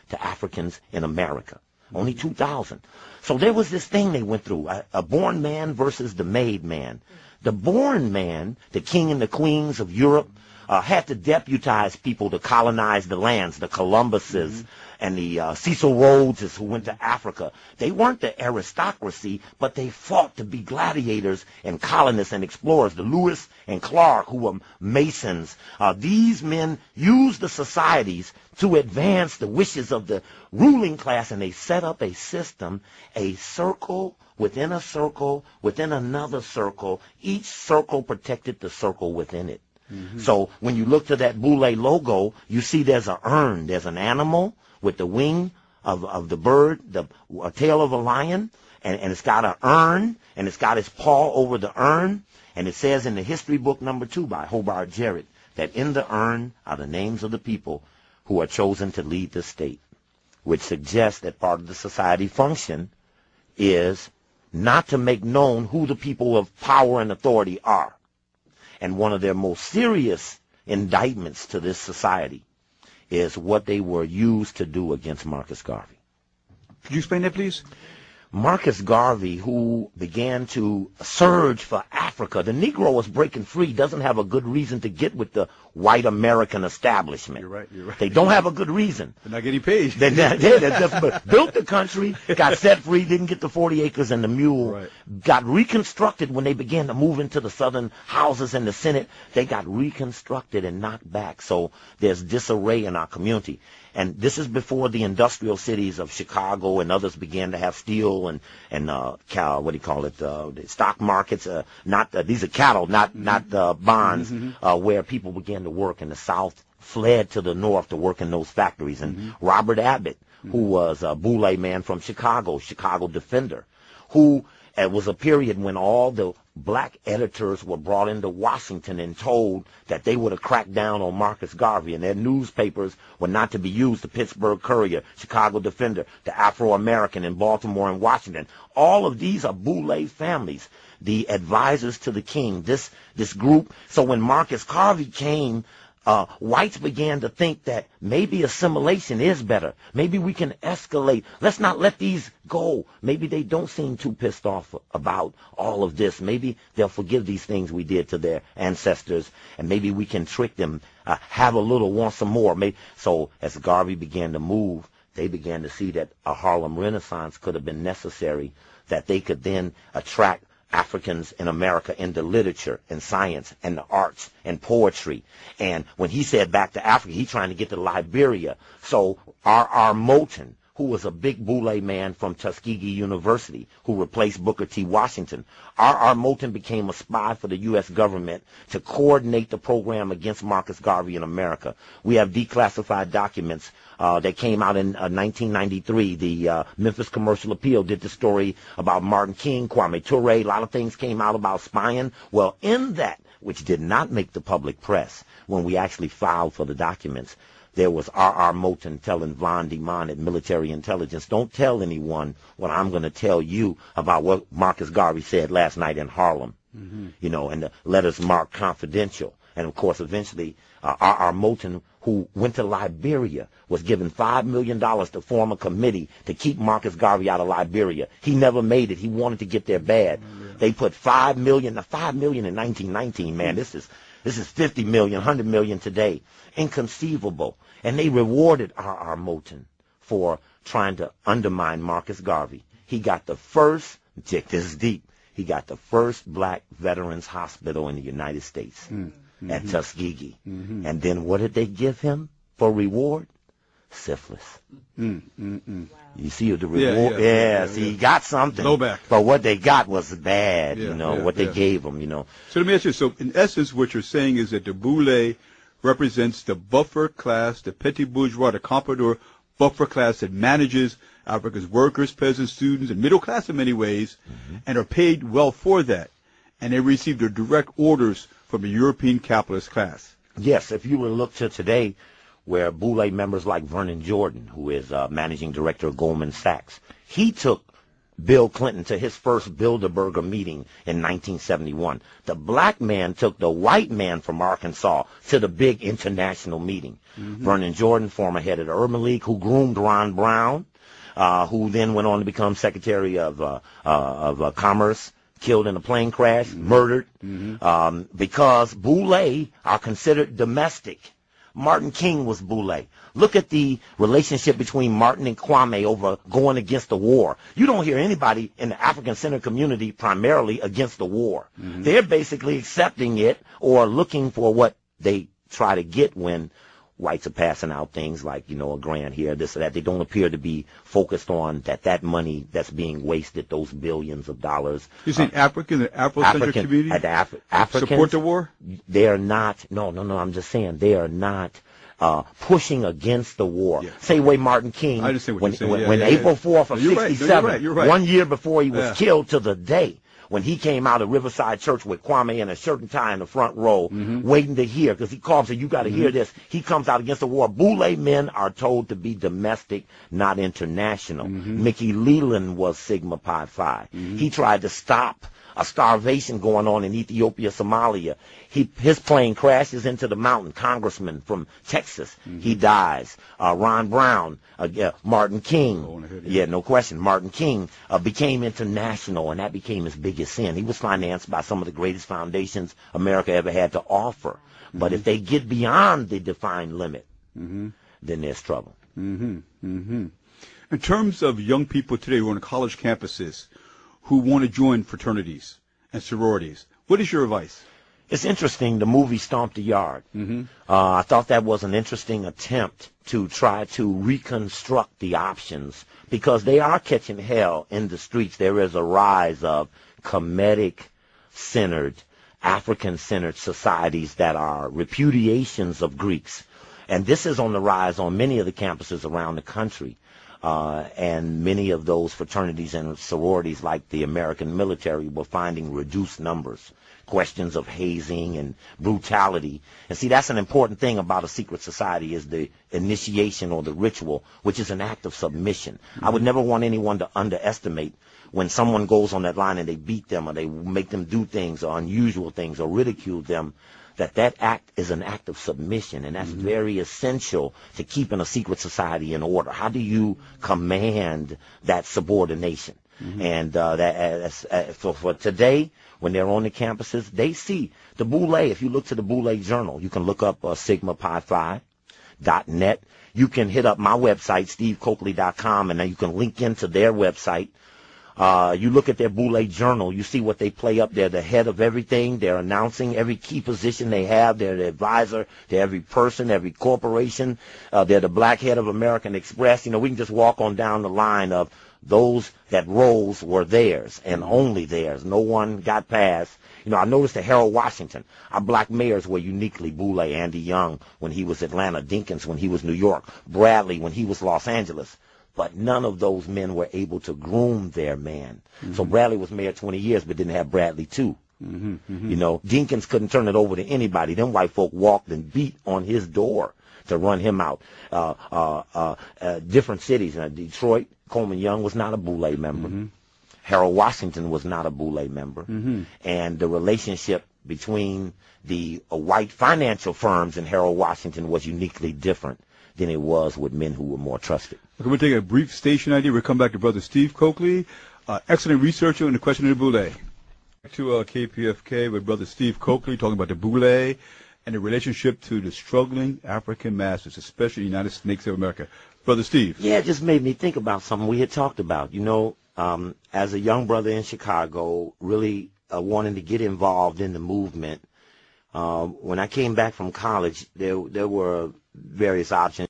to Africans in America. Only 2,000. So there was this thing they went through, a born man versus the made man. The born man, the king and the queens of Europe, had to deputize people to colonize the lands, the Columbuses and the Cecil Rhodeses who went to Africa. They weren't the aristocracy, but they fought to be gladiators and colonists and explorers. The Lewis and Clark, who were masons. These men used the societies to advance the wishes of the ruling class, and they set up a system, a circle within a circle, within another circle. Each circle protected the circle within it. So when you look to that Boule logo, you see there's an urn. There's an animal with the wing of the bird, the tail of a lion, and it's got an urn, and it's got its paw over the urn, and it says in the history book number 2 by Hobart Jarrett that in the urn are the names of the people who are chosen to lead the state, which suggests that part of the society function is not to make known who the people of power and authority are. And one of their most serious indictments to this society is what they were used to do against Marcus Garvey. Could you explain that, please? Marcus Garvey, who began to surge for Africa, the Negro was breaking free, doesn't have a good reason to get with the white American establishment. You're right, you're right. They don't have a good reason. They're not getting paid. They just built the country, got set free, didn't get the 40 acres and the mule, Right. got reconstructed when they began to move into the southern houses and the Senate. They got reconstructed and knocked back. So there's disarray in our community. And this is before the industrial cities of Chicago and others began to have steel and what do you call it, the stock markets. These are cattle, not bonds, where people began to work, and the South fled to the North to work in those factories. And Robert Abbott, who was a Boule man from Chicago defender, who it was a period when all the black editors were brought into Washington and told that they would have cracked down on Marcus Garvey, and their newspapers were not to be used. The Pittsburgh Courier, Chicago Defender, the Afro-American in Baltimore and Washington. All of these are Boule families, the advisors to the king, this group. So when Marcus Garvey came, whites began to think that maybe assimilation is better. Maybe we can escalate. Let's not let these go. Maybe they don't seem too pissed off about all of this. Maybe they'll forgive these things we did to their ancestors, and maybe we can trick them, have a little, want some more. So as Garvey began to move, they began to see that a Harlem Renaissance could have been necessary, that they could then attract Africans in America into literature and science and the arts and poetry. And when he said back to Africa, he's trying to get to Liberia. So R.R. Moulton, who was a big Boule man from Tuskegee University, who replaced Booker T. Washington, R.R. Moulton became a spy for the U.S. government to coordinate the program against Marcus Garvey in America. We have declassified documents that came out in 1993. The Memphis Commercial Appeal did the story about Martin King, Kwame Ture. A lot of things came out about spying. Well, in that, which did not make the public press, when we actually filed for the documents, there was R.R. Moulton telling Von Demon at Military Intelligence, don't tell anyone what I'm going to tell you about what Marcus Garvey said last night in Harlem. You know, and the letters marked confidential. And, of course, eventually R.R. Moulton, who went to Liberia, was given $5 million to form a committee to keep Marcus Garvey out of Liberia. He never made it. He wanted to get there bad. They put $5 million in 1919, man. This is 50 million, 100 million today. Inconceivable. And they rewarded R.R. Moulton for trying to undermine Marcus Garvey. He got the first, check this deep, he got the first black veterans hospital in the United States at Tuskegee. And then what did they give him for reward? Syphilis. You see the reward? See, he got something. Blowback. But what they got was bad, what they gave him, So let me ask you, so in essence what you're saying is that the Boule represents the buffer class, the petit bourgeois, the comprador buffer class that manages Africa's workers, peasants, students, and middle class in many ways, and are paid well for that. And they receive their direct orders from the European capitalist class. Yes, if you were to look to today, where Boule members like Vernon Jordan, who is managing director of Goldman Sachs, he took Bill Clinton to his first Bilderberger meeting in 1971. The black man took the white man from Arkansas to the big international meeting. Vernon Jordan, former head of the Urban League, who groomed Ron Brown, who then went on to become Secretary of Commerce, killed in a plane crash, murdered, because Boule are considered domestic. Martin King was Boule. Look at the relationship between Martin and Kwame over going against the war. You don't hear anybody in the African-centered community primarily against the war. They're basically accepting it or looking for what they try to get when whites are passing out things like, you know, a grant here, this or that. They don't appear to be focused on that money that's being wasted, those billions of dollars. You saying the Afrocentric community Africans support the war? They are not. No. I'm just saying they are not pushing against the war. Yeah. Same way Martin King, I understand what you're saying. when April 4th of you're 67, right. You're right. 1 year before he was killed to the day, when he came out of Riverside Church with Kwame in a shirt and tie in the front row, waiting to hear, because he called and said, you got to hear this. He comes out against the war. Boule men are told to be domestic, not international. Mickey Leland was Sigma Pi Phi. He tried to stop a starvation going on in Ethiopia, Somalia. His plane crashes into the mountain. Congressman from Texas, he dies. Ron Brown, Martin King, no question. Martin King became international, and that became his biggest sin. He was financed by some of the greatest foundations America ever had to offer. But if they get beyond the defined limit, then there's trouble. In terms of young people today who are on college campuses who want to join fraternities and sororities, what is your advice? It's interesting, the movie Stomp the Yard. I thought that was an interesting attempt to try to reconstruct the options, because they are catching hell in the streets. There is a rise of Kemetic-centered, African-centered societies that are repudiations of Greeks. And this is on the rise on many of the campuses around the country. And many of those fraternities and sororities, like the American military, were finding reduced numbers. Questions of hazing and brutality. And see, that's an important thing about a secret society, is the initiation or the ritual, which is an act of submission. I would never want anyone to underestimate when someone goes on that line and they beat them or they make them do things or unusual things or ridicule them, that act is an act of submission, and that's very essential to keeping a secret society in order. How do you command that subordination? And for today, when they're on the campuses, they see the Boule. If you look to the Boule Journal, you can look up SigmaPi.net. You can hit up my website, stevecoakley.com, and then you can link into their website. You look at their Boule Journal, you see what they play up. They're the head of everything. They're announcing every key position they have. They're the advisor to every person, every corporation. They're the black head of American Express. You know, we can just walk on down the line of those that roles were theirs and only theirs. No one got past. You know, I noticed that Harold Washington, our black mayors were uniquely Boule. Andy Young when he was Atlanta, Dinkins when he was New York, Bradley when he was Los Angeles. But none of those men were able to groom their man. So Bradley was mayor 20 years, but didn't have Bradley too. You know, Dinkins couldn't turn it over to anybody. Them white folk walked and beat on his door to run him out. Different cities. Detroit, Coleman Young was not a Boule member. Harold Washington was not a Boule member. And the relationship between the white financial firms and Harold Washington was uniquely different than it was with men who were more trusted. Okay, we'll take a brief station ID. We'll come back to Brother Steve Coakley, excellent researcher in the question of the Boule. Back to KPFK with Brother Steve Coakley talking about the Boule and the relationship to the struggling African masses, especially the United States of America. Brother Steve. Yeah, it just made me think about something we had talked about. You know, as a young brother in Chicago, really wanting to get involved in the movement. When I came back from college, there were various options.